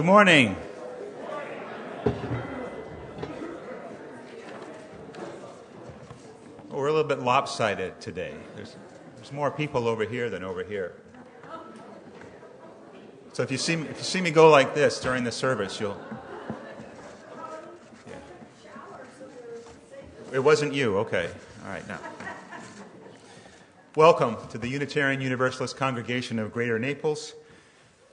Good morning. Oh, we're a little bit lopsided today. There's more people over here than over here. So if you see me go like this during the service, you'll. Yeah. It wasn't you. Okay. All right. Now, welcome to the Unitarian Universalist Congregation of Greater Naples.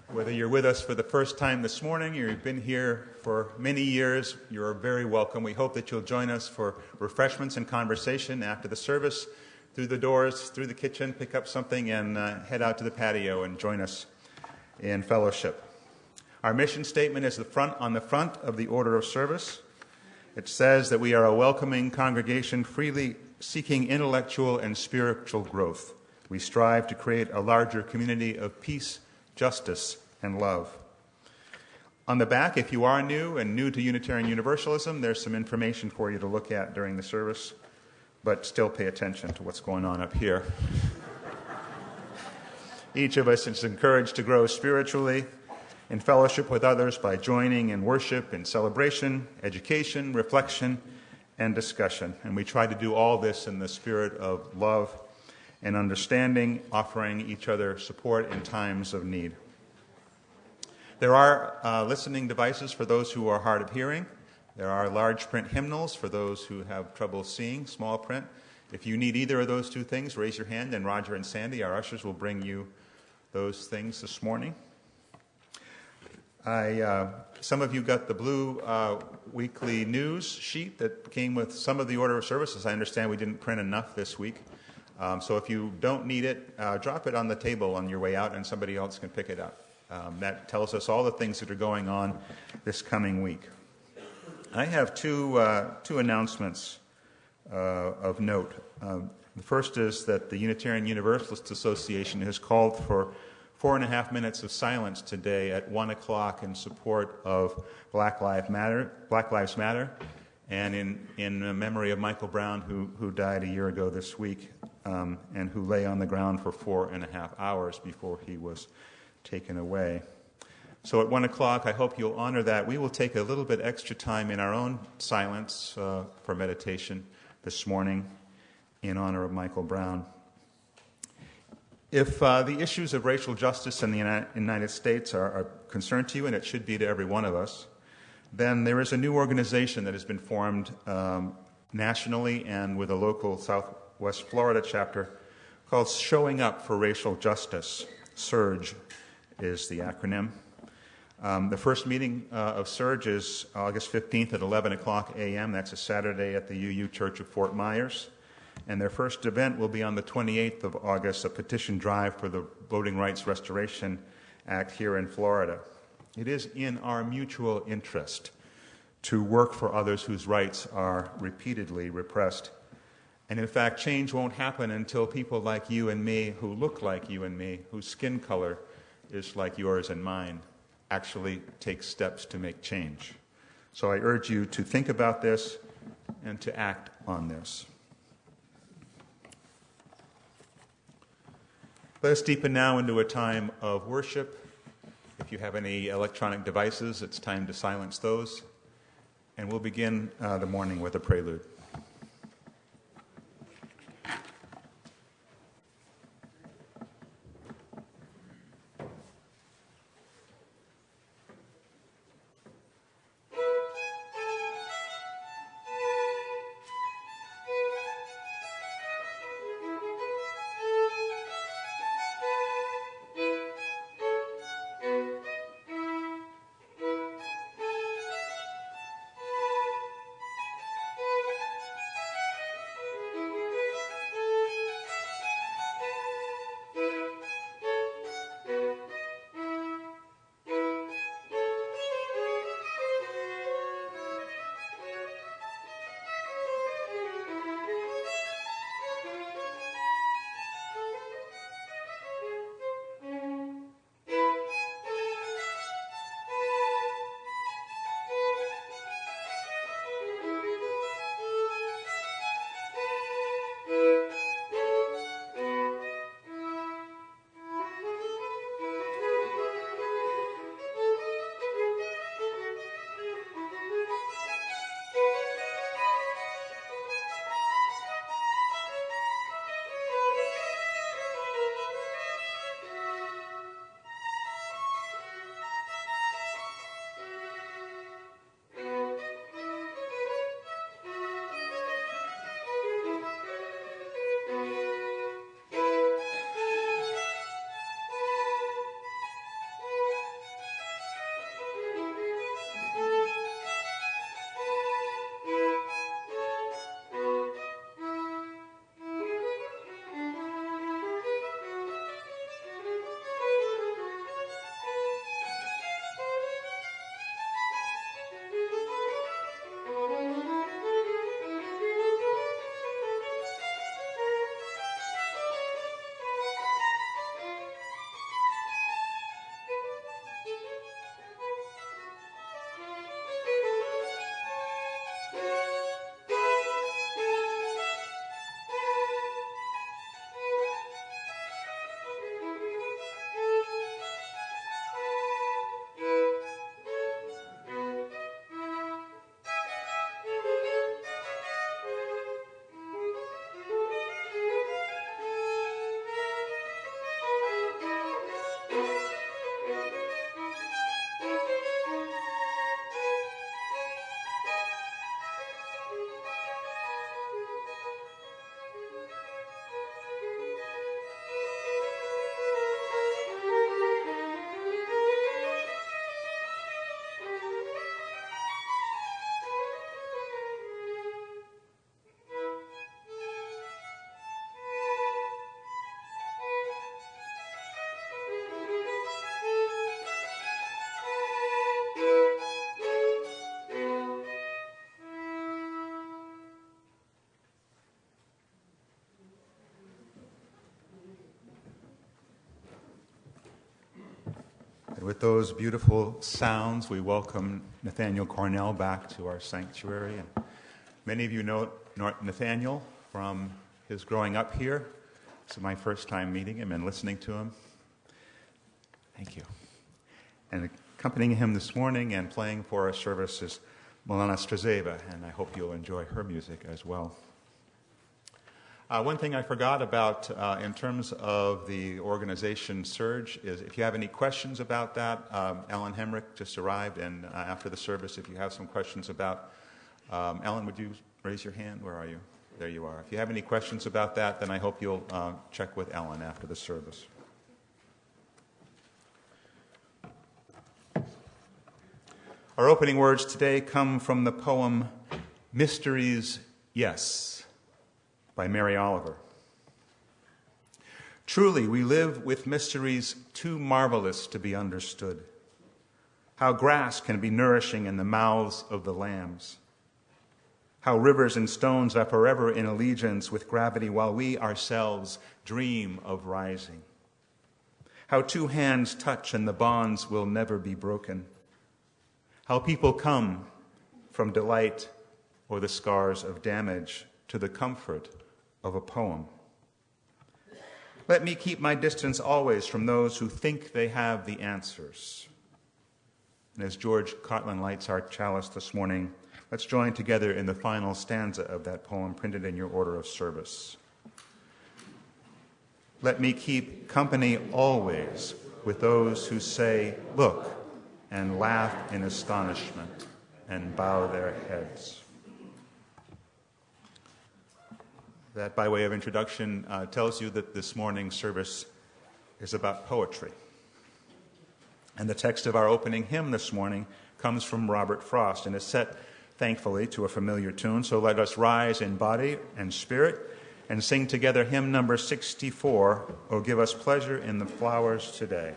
Whether you're with us for the first time this morning or you've been here for many years, you're very welcome. We hope that you'll join us for refreshments and conversation after the service, through the doors, through the kitchen, pick up something and head out to the patio and join us in fellowship. Our mission statement is on the front of the order of service. It says that we are a welcoming congregation freely seeking intellectual and spiritual growth. We strive to create a larger community of peace, justice, and love. On the back, if you are new to Unitarian Universalism, there's some information for you to look at during the service, but still pay attention to what's going on up here. Each of us is encouraged to grow spiritually in fellowship with others by joining in worship, in celebration, education, reflection, and discussion. And we try to do all this in the spirit of love and understanding, offering each other support in times of need. There are listening devices for those who are hard of hearing. There are large print hymnals for those who have trouble seeing, small print. If you need either of those two things, raise your hand, and Roger and Sandy, our ushers, will bring you those things this morning. Some of you got the blue weekly news sheet that came with some of the order of services. I understand we didn't print enough this week. So if you don't need it, drop it on the table on your way out and somebody else can pick it up. That tells us all the things that are going on this coming week. I have two announcements of note. The first is that the Unitarian Universalist Association has called for 4.5 minutes of silence today at 1 o'clock in support of Black Lives Matter, and in memory of Michael Brown, who died a year ago this week, and who lay on the ground for 4.5 hours before he was taken away. So at 1 o'clock, I hope you'll honor that. We will take a little bit extra time in our own silence for meditation this morning in honor of Michael Brown. If the issues of racial justice in the United States are concerned to you, and it should be to every one of us, then there is a new organization that has been formed nationally and with a local Southwest Florida chapter called Showing Up for Racial Justice. SURGE is the acronym. The first meeting of SURGE is August 15th at 11 o'clock a.m. That's a Saturday at the UU Church of Fort Myers. And their first event will be on the 28th of August, a petition drive for the Voting Rights Restoration Act here in Florida. It is in our mutual interest to work for others whose rights are repeatedly repressed. And in fact, change won't happen until people like you and me, who look like you and me, whose skin color is like yours and mine, actually take steps to make change. So I urge you to think about this and to act on this. Let us deepen now into a time of worship. If you have any electronic devices, it's time to silence those. And we'll begin the morning with a prelude. With those beautiful sounds, we welcome Nathaniel Cornell back to our sanctuary. And many of you know Nathaniel from his growing up here. This is my first time meeting him and listening to him. Thank you. And accompanying him this morning and playing for our service is Milana Strazeva, and I hope you'll enjoy her music as well. One thing I forgot about in terms of the organization Surge is if you have any questions about that, Alan Hemrick just arrived, and after the service, if you have some questions about, Alan, would you raise your hand? Where are you? There you are. If you have any questions about that, then I hope you'll check with Alan after the service. Our opening words today come from the poem Mysteries, Yes, by Mary Oliver. Truly, we live with mysteries too marvelous to be understood. How grass can be nourishing in the mouths of the lambs. How rivers and stones are forever in allegiance with gravity while we ourselves dream of rising. How two hands touch and the bonds will never be broken. How people come from delight or the scars of damage to the comfort of a poem. Let me keep my distance always from those who think they have the answers. And as George Cotland lights our chalice this morning, let's join together in the final stanza of that poem printed in your order of service. Let me keep company always with those who say, look, and laugh in astonishment and bow their heads. That, by way of introduction, tells you that this morning's service is about poetry. And the text of our opening hymn this morning comes from Robert Frost and is set, thankfully, to a familiar tune. So let us rise in body and spirit and sing together hymn number 64, Oh, Give Us Pleasure in the Flowers Today.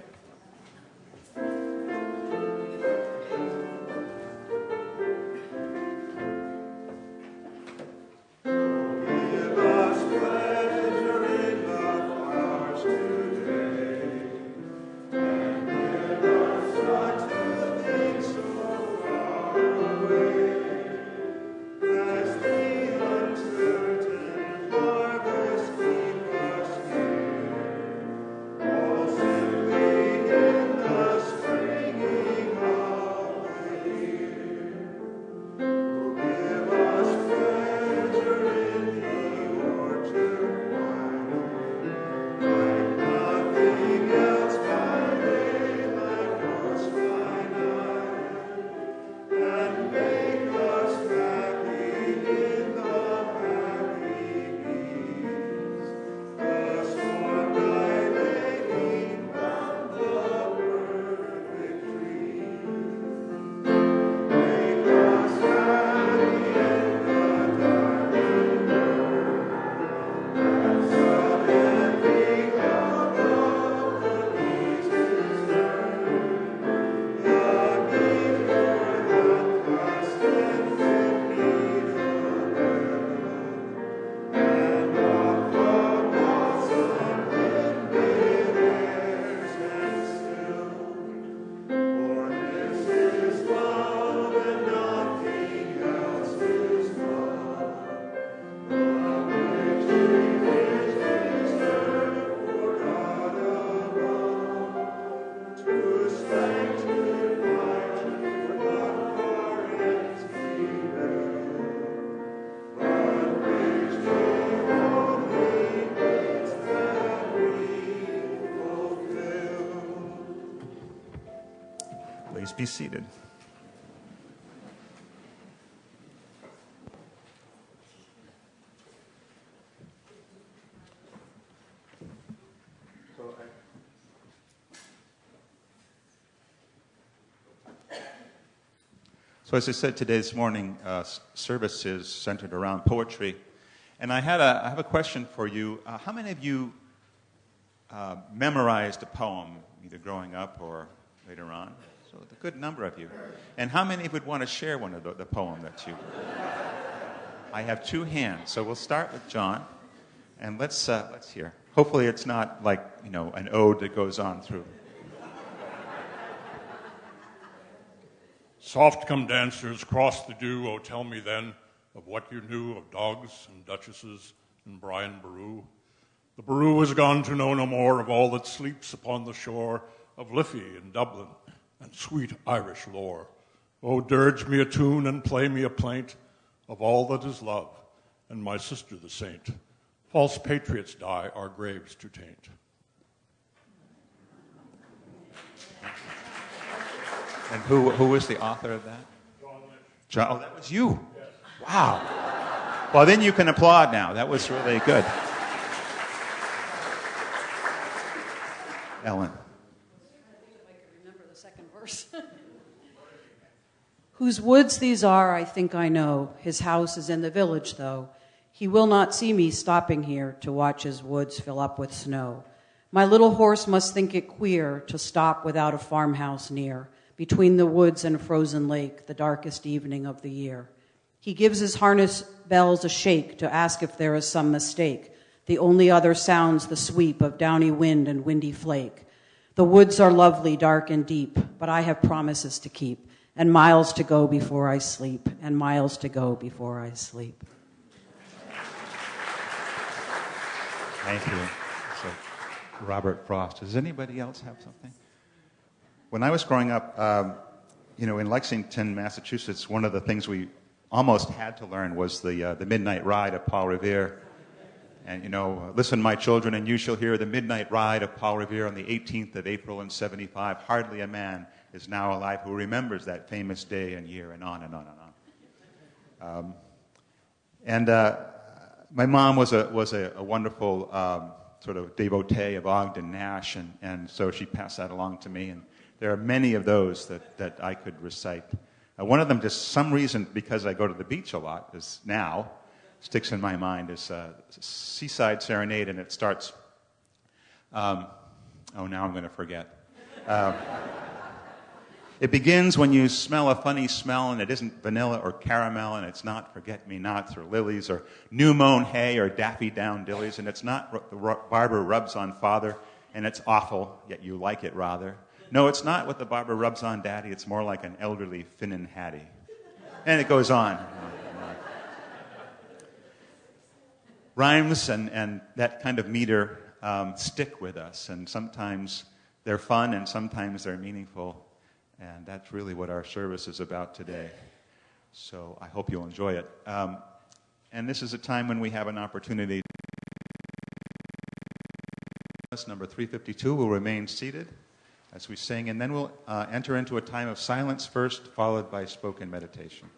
Please be seated. So as I said, today's morning service is centered around poetry. And I have a question for you. How many of you memorized a poem, either growing up or later on? So a good number of you. And how many would want to share one of the poem that you... I have two hands, so we'll start with John. And let's hear. Hopefully it's not like, an ode that goes on through. Soft come dancers, cross the dew, oh tell me then of what you knew of dogs and duchesses and Brian Boru. The Boru is gone to know no more of all that sleeps upon the shore of Liffey and Dublin and sweet Irish lore. Oh, dirge me a tune and play me a plaint of all that is love, and my sister the saint. False patriots die our graves to taint. And who was the author of that? John. Oh, that was you. Yes. Wow. Well, then you can applaud now. That was really good. Ellen. If I could remember the second verse. Whose woods these are, I think I know. His house is in the village, though. He will not see me stopping here to watch his woods fill up with snow. My little horse must think it queer to stop without a farmhouse near, between the woods and frozen lake, the darkest evening of the year. He gives his harness bells a shake to ask if there is some mistake. The only other sounds the sweep of downy wind and windy flake. The woods are lovely, dark and deep, but I have promises to keep, and miles to go before I sleep, and miles to go before I sleep. Thank you. So, Robert Frost. Does anybody else have something? When I was growing up, in Lexington, Massachusetts, one of the things we almost had to learn was the Midnight Ride of Paul Revere. And, listen, my children, and you shall hear the Midnight Ride of Paul Revere on the 18th of April in 75. Hardly a man is now alive who remembers that famous day and year, and on and on and on. My mom was a wonderful sort of devotee of Ogden Nash, and so she passed that along to me. And there are many of those that I could recite. One of them, just some reason, because I go to the beach a lot, is now sticks in my mind, is Seaside Serenade, and it starts. Now I'm going to forget. It begins when you smell a funny smell, and it isn't vanilla or caramel, and it's not forget-me-nots or lilies or new-mown hay or daffy-down-dillies, and it's not what the barber rubs on father, and it's awful, yet you like it rather. No, it's not what the barber rubs on daddy, it's more like an elderly Finnan Hattie. And it goes on. Rhymes and that kind of meter stick with us, and sometimes they're fun and sometimes they're meaningful. And that's really what our service is about today. So I hope you'll enjoy it. And this is a time when we have an opportunity. Number 352 will remain seated as we sing, and then we'll enter into a time of silence first, followed by spoken meditation.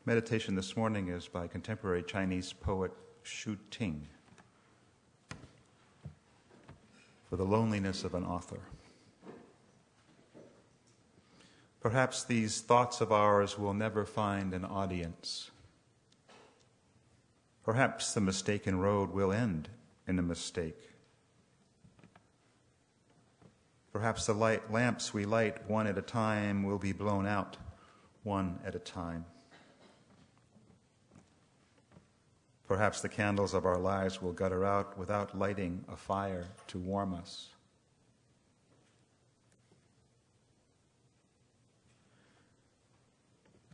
meditation this morning is by contemporary Chinese poet Shu Ting, For the Loneliness of an Author. Perhaps these thoughts of ours will never find an audience. Perhaps the mistaken road will end in a mistake. Perhaps the lamps we light one at a time will be blown out one at a time. Perhaps the candles of our lives will gutter out without lighting a fire to warm us.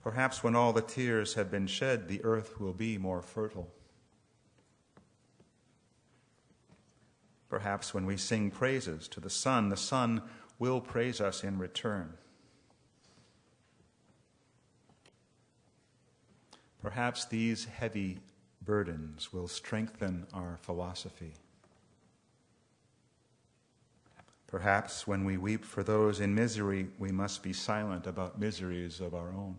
Perhaps when all the tears have been shed, the earth will be more fertile. Perhaps when we sing praises to the sun will praise us in return. Perhaps these heavy burdens will strengthen our philosophy. Perhaps when we weep for those in misery, we must be silent about miseries of our own.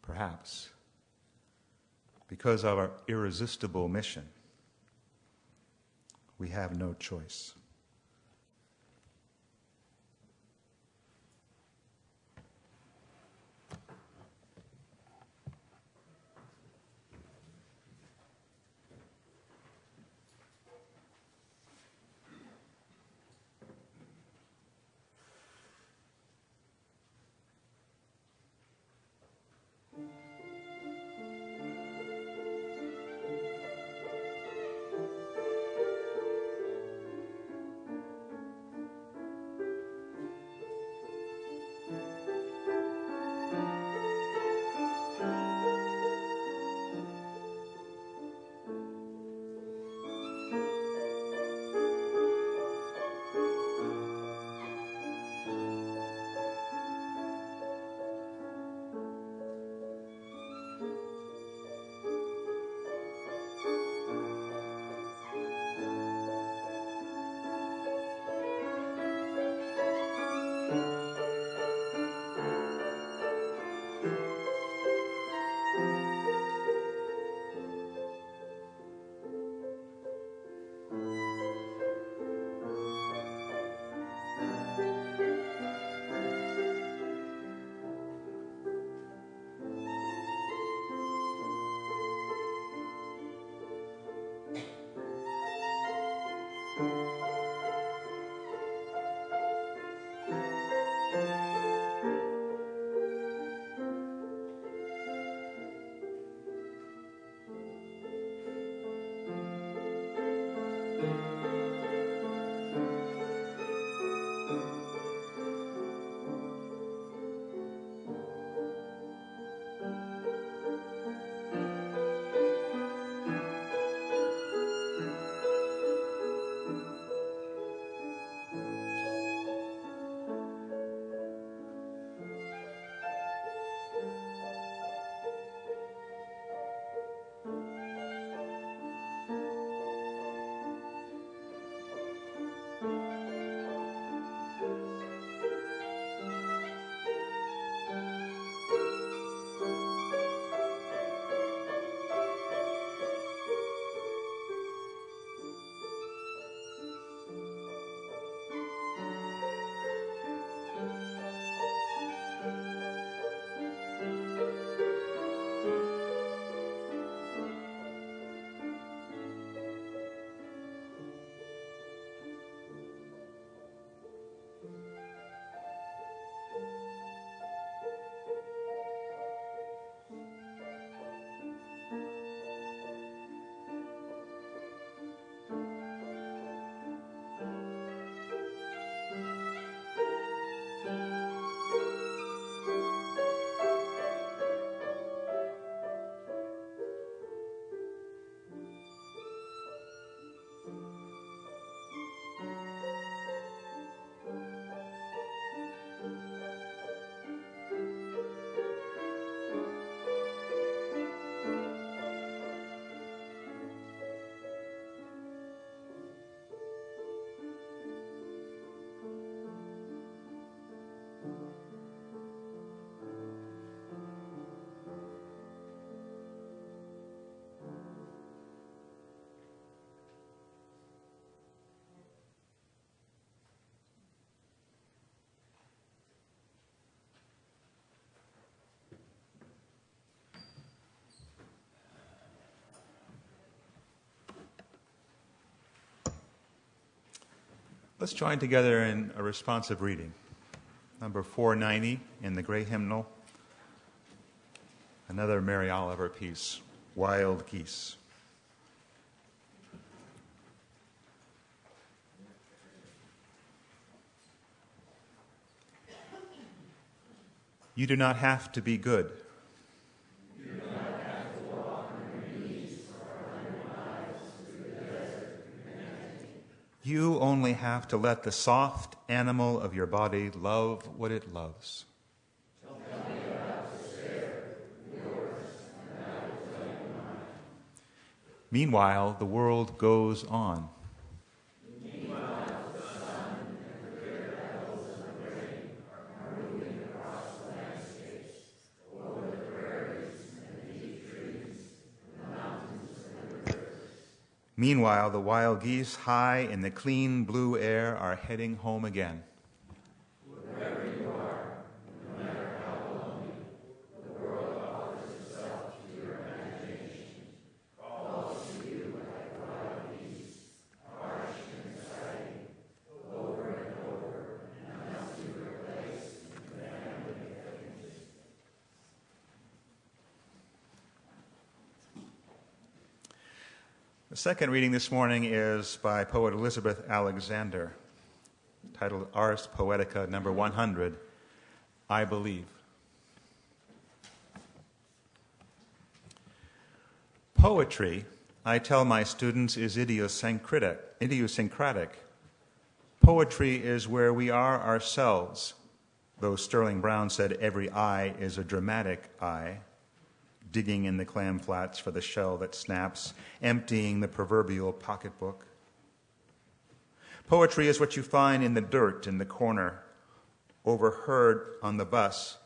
Perhaps, because of our irresistible mission, we have no choice. Let's join together in a responsive reading. Number 490 in the Gray Hymnal. Another Mary Oliver piece, Wild Geese. You do not have to be good. You do not have to walk on your knees or on your knives through the desert humanity. You only have to let the soft animal of your body love what it loves. Tell me about the share, yours, and I will tell you mine. Meanwhile, the world goes on. Meanwhile, the wild geese high in the clean blue air are heading home again. Wherever you are, no matter how lonely, the world offers itself to your imagination, calls to you like wild geese, harsh and exciting, over and over, and melts to your place in the family of things. The second reading this morning is by poet Elizabeth Alexander, titled Ars Poetica number 100, I Believe. Poetry, I tell my students, is idiosyncratic. Poetry is where we are ourselves, though Sterling Brown said every eye is a dramatic eye, digging in the clam flats for the shell that snaps, emptying the proverbial pocketbook. Poetry is what you find in the dirt in the corner, overheard on the bus.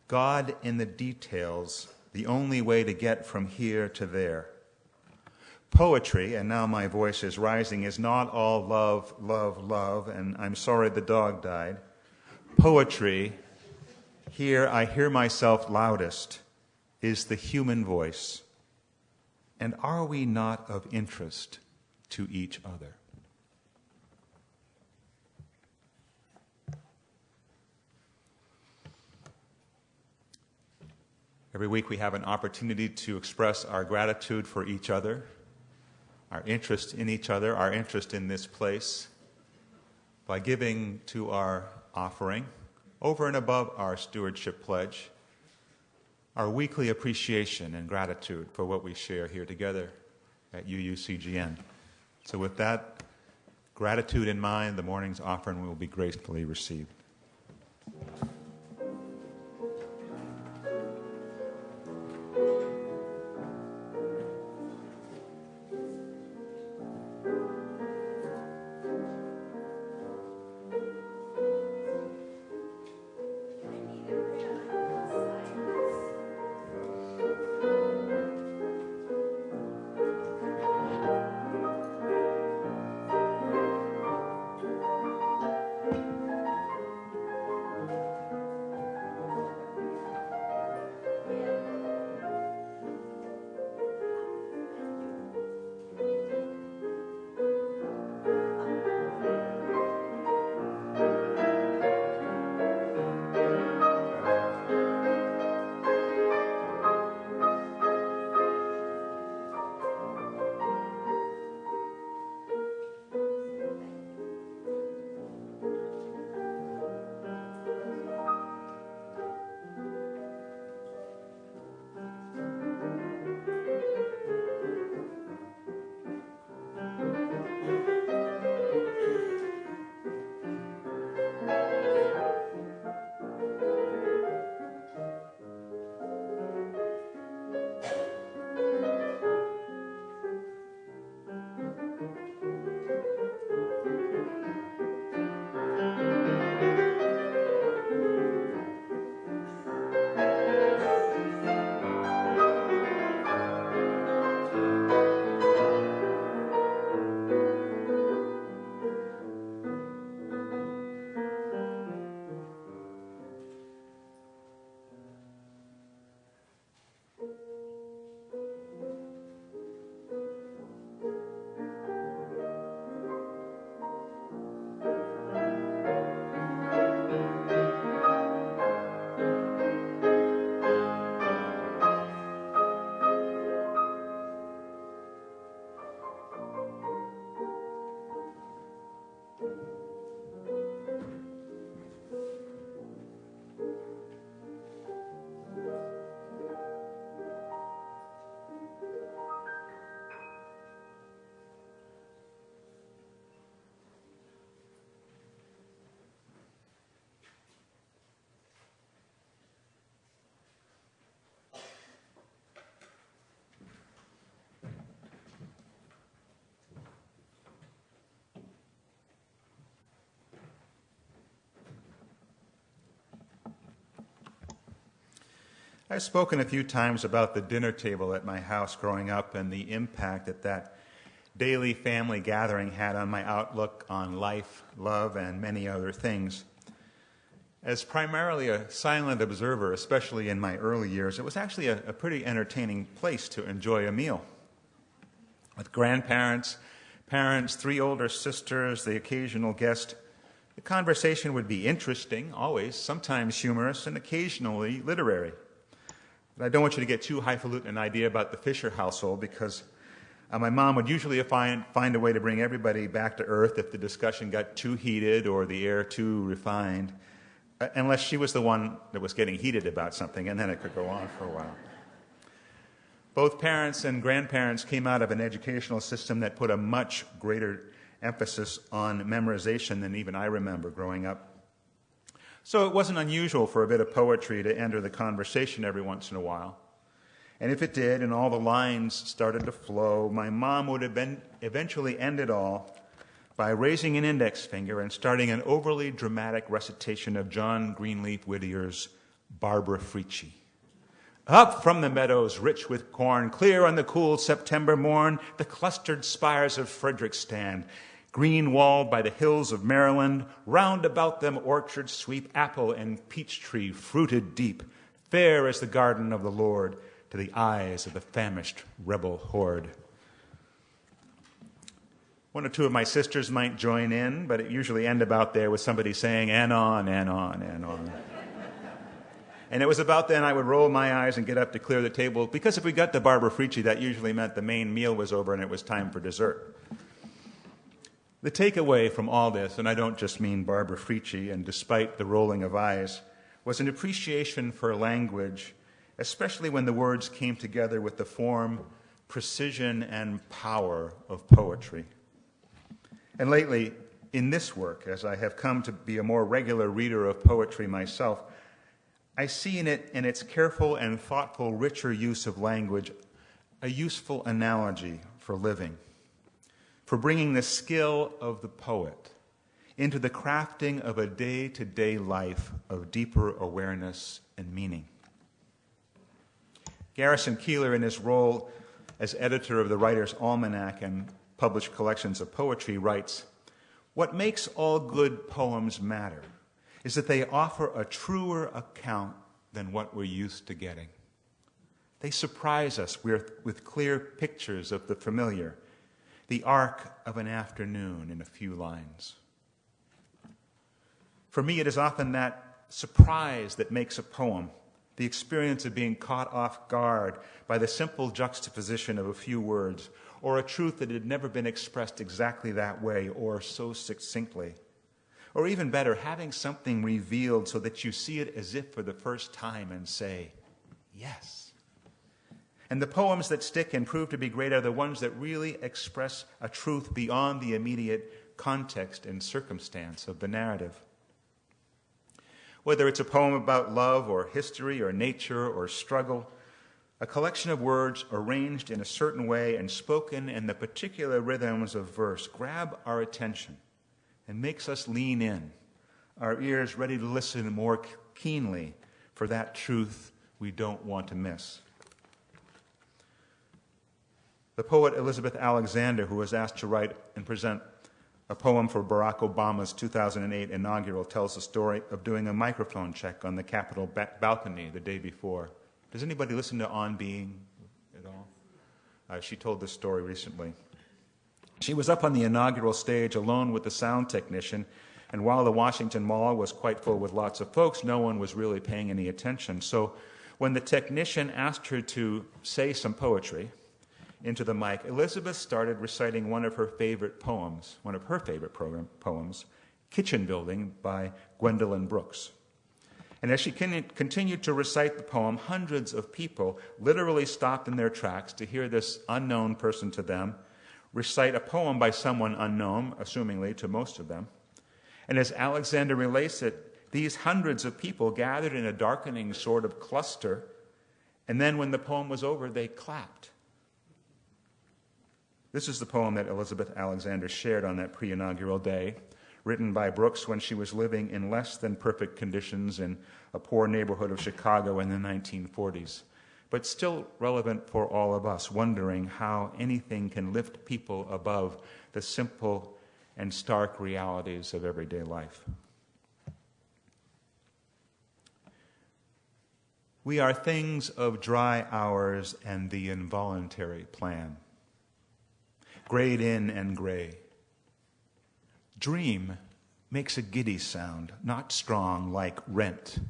God in the details, the only way to get from here to there. Poetry, and now my voice is rising, is not all love, love, love, and I'm sorry the dog died. Poetry, here I hear myself loudest, is the human voice. And are we not of interest to each other? Every week we have an opportunity to express our gratitude for each other, our interest in each other, our interest in this place, by giving to our offering, over and above our stewardship pledge, our weekly appreciation and gratitude for what we share here together at UUCGN. So with that gratitude in mind, the morning's offering will be gracefully received. I've spoken a few times about the dinner table at my house growing up and the impact that that daily family gathering had on my outlook on life, love, and many other things. As primarily a silent observer, especially in my early years, it was actually a pretty entertaining place to enjoy a meal. With grandparents, parents, 3 older sisters, the occasional guest, the conversation would be interesting, always, sometimes humorous, and occasionally literary. But I don't want you to get too highfalutin an idea about the Fisher household, because my mom would usually find a way to bring everybody back to earth if the discussion got too heated or the air too refined, unless she was the one that was getting heated about something, and then it could go on for a while. Both parents and grandparents came out of an educational system that put a much greater emphasis on memorization than even I remember growing up. So it wasn't unusual for a bit of poetry to enter the conversation every once in a while. And if it did, and all the lines started to flow, my mom would have eventually end it all by raising an index finger and starting an overly dramatic recitation of John Greenleaf Whittier's Barbara Frietchie. Up from the meadows rich with corn, clear on the cool September morn, the clustered spires of Frederick stand, green-walled by the hills of Maryland, round about them orchards sweep, apple and peach tree fruited deep, fair as the garden of the Lord to the eyes of the famished rebel horde. 1 or 2 of my sisters might join in, but it usually end about there with somebody saying, and on, and on, and on. And it was about then I would roll my eyes and get up to clear the table, because if we got to Barbara Frietchie, that usually meant the main meal was over and it was time for dessert. The takeaway from all this, and I don't just mean Barbara Frietchie, and despite the rolling of eyes, was an appreciation for language, especially when the words came together with the form, precision, and power of poetry. And lately, in this work, as I have come to be a more regular reader of poetry myself, I see in it, in its careful and thoughtful, richer use of language, a useful analogy for living, for bringing the skill of the poet into the crafting of a day-to-day life of deeper awareness and meaning. Garrison Keillor, in his role as editor of the Writer's Almanac and published collections of poetry, writes, "What makes all good poems matter is that they offer a truer account than what we're used to getting. They surprise us with clear pictures of the familiar, the arc of an afternoon in a few lines. For me, it is often that surprise that makes a poem, the experience of being caught off guard by the simple juxtaposition of a few words, or a truth that had never been expressed exactly that way or so succinctly. Or even better, having something revealed so that you see it as if for the first time and say, yes. And the poems that stick and prove to be great are the ones that really express a truth beyond the immediate context and circumstance of the narrative. Whether it's a poem about love or history or nature or struggle, a collection of words arranged in a certain way and spoken in the particular rhythms of verse grab our attention and makes us lean in, our ears ready to listen more keenly for that truth we don't want to miss. The poet Elizabeth Alexander, who was asked to write and present a poem for Barack Obama's 2008 inaugural, tells the story of doing a microphone check on the Capitol balcony the day before. Does anybody listen to On Being at all? She told this story recently. She was up on the inaugural stage alone with the sound technician, and while the Washington Mall was quite full with lots of folks, no one was really paying any attention. So when the technician asked her to say some poetry into the mic, Elizabeth started reciting one of her favorite poems, Kitchen Building by Gwendolyn Brooks. And as she continued to recite the poem, hundreds of people literally stopped in their tracks to hear this unknown person to them recite a poem by someone unknown, assumingly to most of them. And as Alexander relates it, these hundreds of people gathered in a darkening sort of cluster, and then when the poem was over, they clapped. This is the poem that Elizabeth Alexander shared on that pre-inaugural day, written by Brooks when she was living in less than perfect conditions in a poor neighborhood of Chicago in the 1940s, but still relevant for all of us, wondering how anything can lift people above the simple and stark realities of everyday life. We are things of dry hours and the involuntary plan. Grayed in and gray. Dream makes a giddy sound, not strong like rent,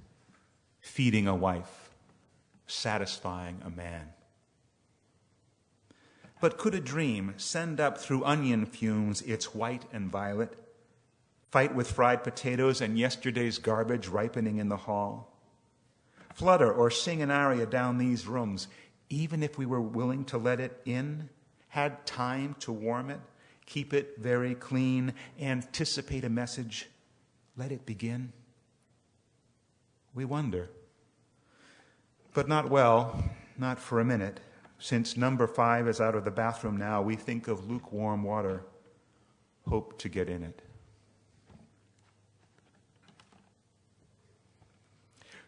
feeding a wife, satisfying a man. But could a dream send up through onion fumes its white and violet, fight with fried potatoes and yesterday's garbage ripening in the hall? Flutter or sing an aria down these rooms, even if we were willing to let it in, had time to warm it, keep it very clean, anticipate a message, let it begin? We wonder. But not well, not for a minute. Since number 5 is out of the bathroom now, we think of lukewarm water, hope to get in it.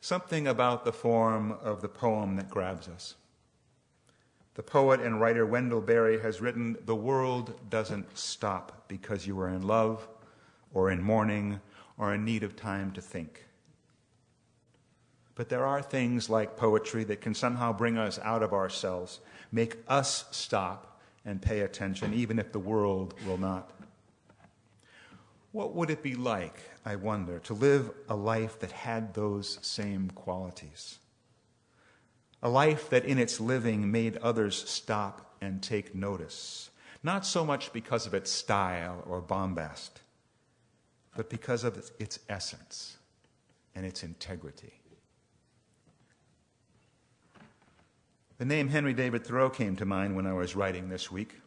Something about the form of the poem that grabs us. The poet and writer Wendell Berry has written, "The world doesn't stop because you are in love or in mourning or in need of time to think." But there are things like poetry that can somehow bring us out of ourselves, make us stop and pay attention, even if the world will not. What would it be like, I wonder, to live a life that had those same qualities? A life that in its living made others stop and take notice, not so much because of its style or bombast, but because of its essence and its integrity. The name Henry David Thoreau came to mind when I was writing this week.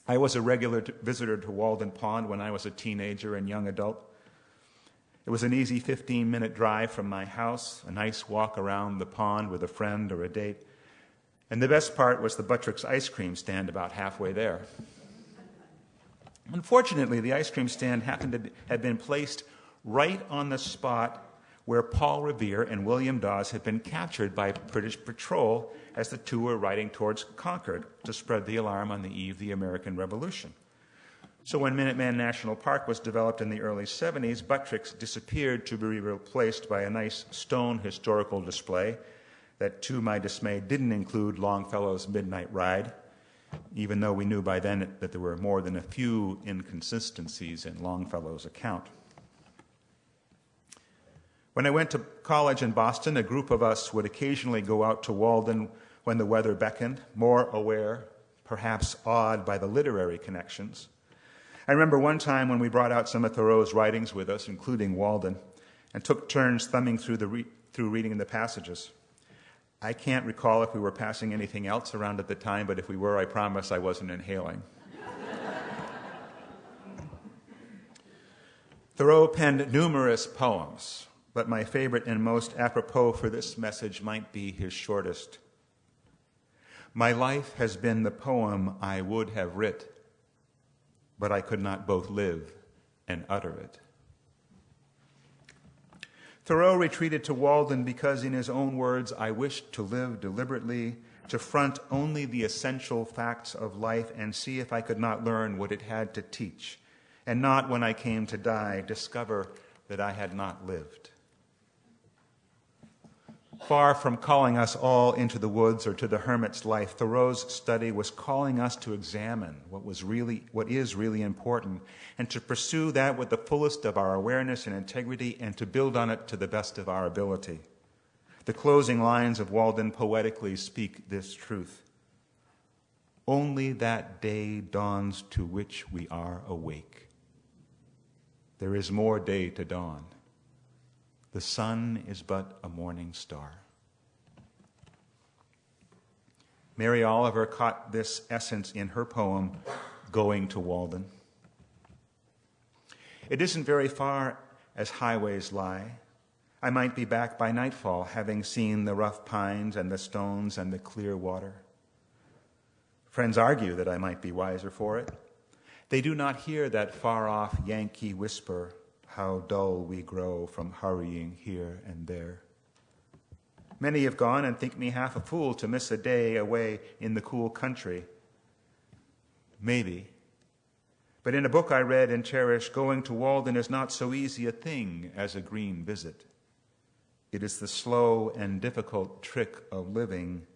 I was a regular visitor to Walden Pond when I was a teenager and young adult. It was an easy 15-minute drive from my house, a nice walk around the pond with a friend or a date. And the best part was the Buttrick's ice cream stand about halfway there. Unfortunately, the ice cream stand happened to have been placed right on the spot where Paul Revere and William Dawes had been captured by British patrol as the two were riding towards Concord to spread the alarm on the eve of the American Revolution. So when Minuteman National Park was developed in the early 70s, Buttrick's disappeared to be replaced by a nice stone historical display that, to my dismay, didn't include Longfellow's Midnight Ride, even though we knew by then that there were more than a few inconsistencies in Longfellow's account. When I went to college in Boston, a group of us would occasionally go out to Walden when the weather beckoned, more aware, perhaps awed by the literary connections. I remember one time when we brought out some of Thoreau's writings with us, including Walden, and took turns thumbing through reading the passages. I can't recall if we were passing anything else around at the time, but if we were, I promise I wasn't inhaling. Thoreau penned numerous poems, but my favorite and most apropos for this message might be his shortest. My life has been the poem I would have writ, but I could not both live and utter it. Thoreau retreated to Walden because, in his own words, I wished to live deliberately, to front only the essential facts of life and see if I could not learn what it had to teach, and not, when I came to die, discover that I had not lived. Far from calling us all into the woods or to the hermit's life, Thoreau's study was calling us to examine what is really important, and to pursue that with the fullest of our awareness and integrity, and to build on it to the best of our ability. The closing lines of Walden poetically speak this truth. Only that day dawns to which we are awake. There is more day to dawn. The sun is but a morning star. Mary Oliver caught this essence in her poem, Going to Walden. It isn't very far as highways lie. I might be back by nightfall, having seen the rough pines and the stones and the clear water. Friends argue that I might be wiser for it. They do not hear that far-off Yankee whisper, how dull we grow from hurrying here and there. Many have gone and think me half a fool to miss a day away in the cool country. Maybe. But in a book I read and cherish, going to Walden is not so easy a thing as a green visit. It is the slow and difficult trick of living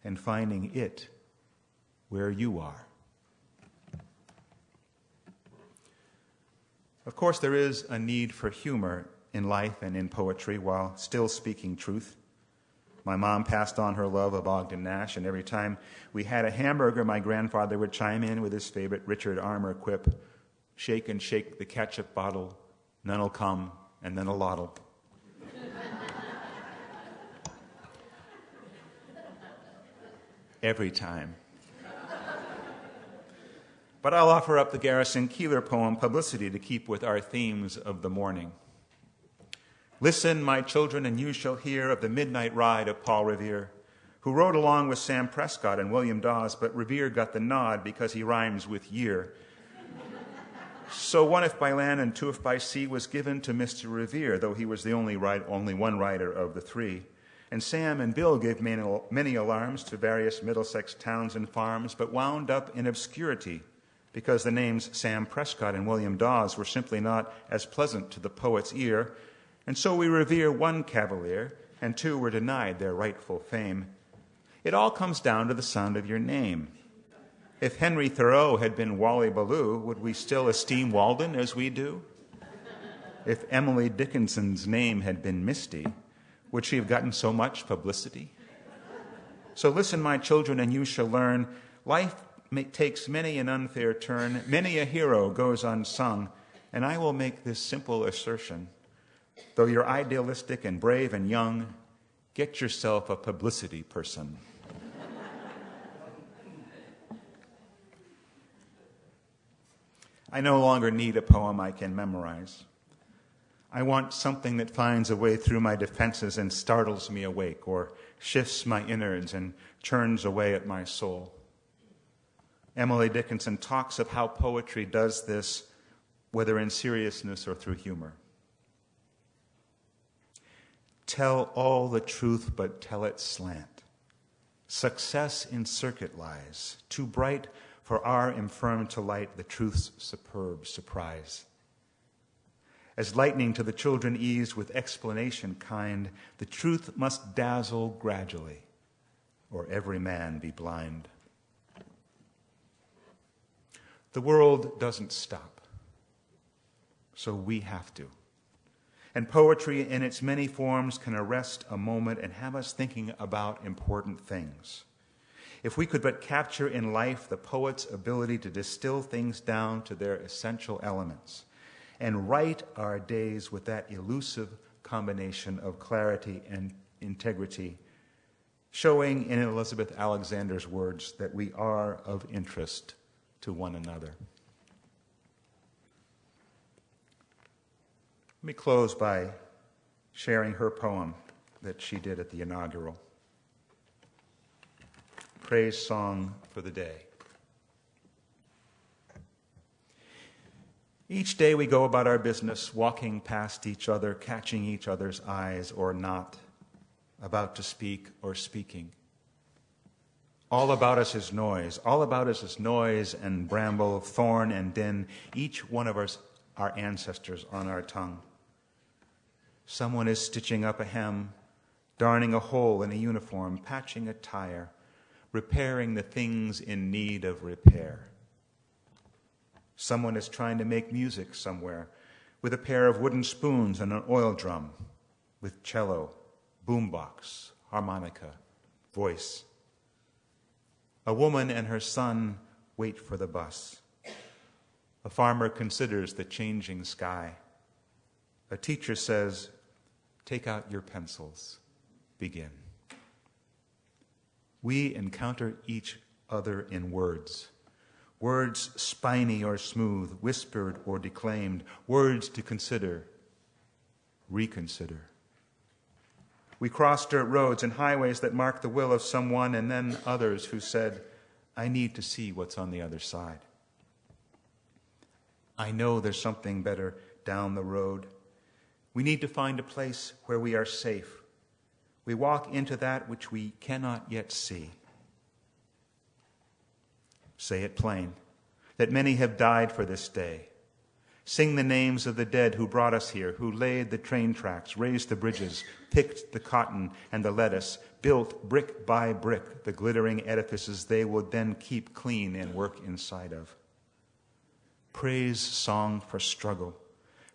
and finding it where you are. Of course, there is a need for humor in life and in poetry while still speaking truth. My mom passed on her love of Ogden Nash, and every time we had a hamburger, my grandfather would chime in with his favorite Richard Armour quip, "Shake and shake the ketchup bottle, none'll come, and then a lot'll." Every time. But I'll offer up the Garrison Keillor poem, Publicity, to keep with our themes of the morning. Listen, my children, and you shall hear of the midnight ride of Paul Revere, who rode along with Sam Prescott and William Dawes, but Revere got the nod because he rhymes with year. So one if by land and two if by sea was given to Mr. Revere, though he was the only one rider of the three. And Sam and Bill gave many alarms to various Middlesex towns and farms, but wound up in obscurity, because the names Sam Prescott and William Dawes were simply not as pleasant to the poet's ear, and so we revere one cavalier, and two were denied their rightful fame. It all comes down to the sound of your name. If Henry Thoreau had been Wally Ballou, would we still esteem Walden as we do? If Emily Dickinson's name had been Misty, would she have gotten so much publicity? So listen, my children, and you shall learn, life takes many an unfair turn, many a hero goes unsung, and I will make this simple assertion. Though you're idealistic and brave and young, get yourself a publicity person. I no longer need a poem I can memorize. I want something that finds a way through my defenses and startles me awake, or shifts my innards and churns away at my soul. Emily Dickinson talks of how poetry does this, whether in seriousness or through humor. Tell all the truth, but tell it slant. Success in circuit lies, too bright for our infirm to light the truth's superb surprise. As lightning to the children ease with explanation kind, the truth must dazzle gradually, or every man be blind. The world doesn't stop, so we have to. And poetry in its many forms can arrest a moment and have us thinking about important things. If we could but capture in life the poet's ability to distill things down to their essential elements and write our days with that elusive combination of clarity and integrity, showing in Elizabeth Alexander's words that we are of interest to one another. Let me close by sharing her poem that she did at the inaugural. Praise song for the day. Each day we go about our business, walking past each other, catching each other's eyes or not, about to speak or speaking. All about us is noise. All about us is noise and bramble, thorn and din, each one of us, our ancestors on our tongue. Someone is stitching up a hem, darning a hole in a uniform, patching a tire, repairing the things in need of repair. Someone is trying to make music somewhere with a pair of wooden spoons and an oil drum, with cello, boombox, harmonica, voice. A woman and her son wait for the bus. A farmer considers the changing sky. A teacher says, "Take out your pencils, begin." We encounter each other in words. Words spiny or smooth, whispered or declaimed, words to consider, reconsider. We cross dirt roads and highways that mark the will of someone, and then others who said, "I need to see what's on the other side." I know there's something better down the road. We need to find a place where we are safe. We walk into that which we cannot yet see. Say it plain, that many have died for this day. Sing the names of the dead who brought us here, who laid the train tracks, raised the bridges, picked the cotton and the lettuce, built brick by brick the glittering edifices they would then keep clean and work inside of. Praise song for struggle.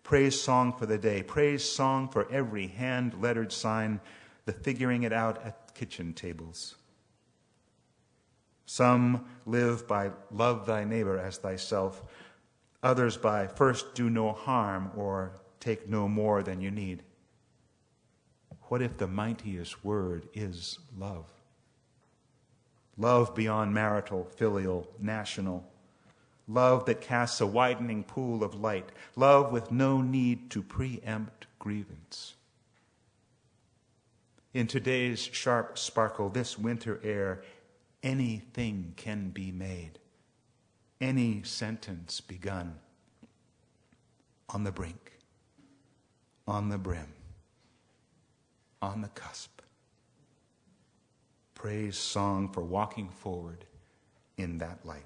Praise song for the day. Praise song for every hand-lettered sign, the figuring it out at kitchen tables. Some live by love thy neighbor as thyself. Others by first do no harm or take no more than you need. What if the mightiest word is love? Love beyond marital, filial, national. Love that casts a widening pool of light. Love with no need to preempt grievance. In today's sharp sparkle, this winter air, anything can be made. Any sentence begun. On the brink, on the brim, on the cusp. Praise song for walking forward in that light.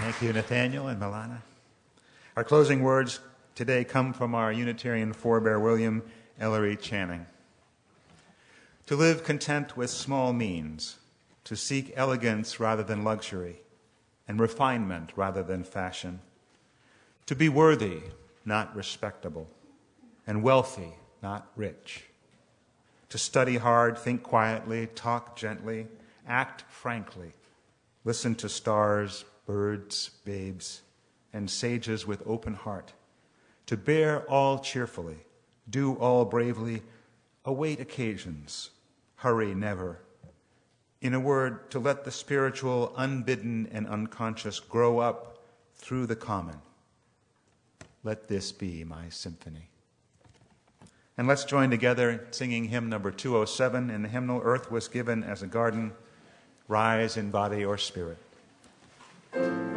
Thank you, Nathaniel and Milana. Our closing words today come from our Unitarian forebear, William Ellery Channing. To live content with small means, to seek elegance rather than luxury, and refinement rather than fashion. To be worthy, not respectable, and wealthy, not rich. To study hard, think quietly, talk gently, act frankly, listen to stars, birds, babes, and sages with open heart. To bear all cheerfully, do all bravely, await occasions, hurry never. In a word, to let the spiritual, unbidden and unconscious grow up through the common. Let this be my symphony. And let's join together singing hymn number 207 in the hymnal, Earth Was Given as a Garden, Rise in Body or Spirit. Thank you.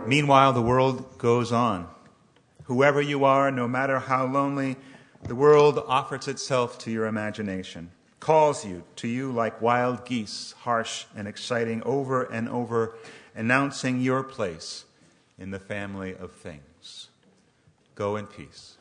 Meanwhile, the world goes on. Whoever you are, no matter how lonely, the world offers itself to your imagination, calls you to you like wild geese, harsh and exciting, over and over, announcing your place in the family of things. Go in peace.